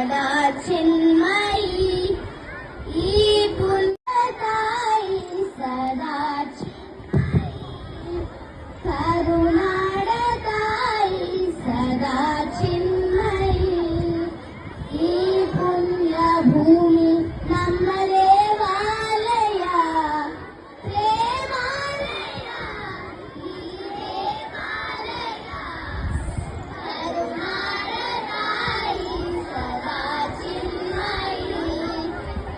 सदा चिन्मयी ಈ ಪುಣ್ಯತಾಯಿ ಸದಾ ಚಿನ್ಮಯಿ ಕರುನಾಡ ತಾಯಿ ಸದಾ ಚಿನ್ಮಯಿ ಈ ಪುಣ್ಯ ಭೂಮಿ ನಮ್ಮ ದೇವಾಲಯ ಪ್ರೇಮಾಲಯ ಈ ದೇವಾಲಯ ಕರುನಾಡ ತಾಯಿ ಸದಾ ಚಿನ್ಮಯಿ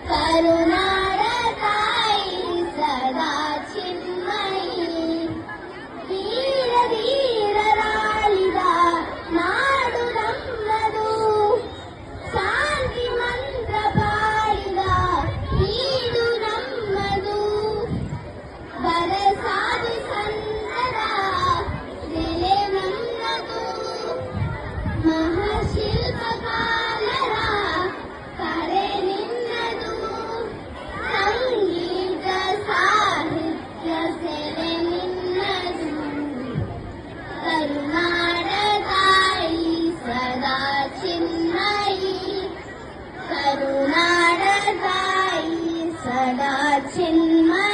ಕರುನಾಡ ತಾಯಿ ಸದಾ ಚಿನ್ಮಯಿ ಧೀರ ಧೀರರಾಳಿದ ನಾಡು ನಮ್ಮದು ಶಾಂತಿ ಮಂತ್ರ ಪಾಡಿದ ಈಡು ನಮ್ಮದು ಬರಸಾದು ಸಂದರ ನೆಲೆ ನಮ್ಮದು ಮಹಾಶಿಲ್ಪಕಾರರ ಕರೆ ನಿನ್ನದು ಸಂಗೀತ ಸಾಹಿತ್ಯ ಸೆಲೆ ನಿನ್ನದು ಕರುನಾಡ ತಾಯಿ ಸದಾ ಚಿನ್ಮಯಿ ಕರುನಾಡ ತಾಯಿ ಸದಾ ಚಿನ್ಮಯಿ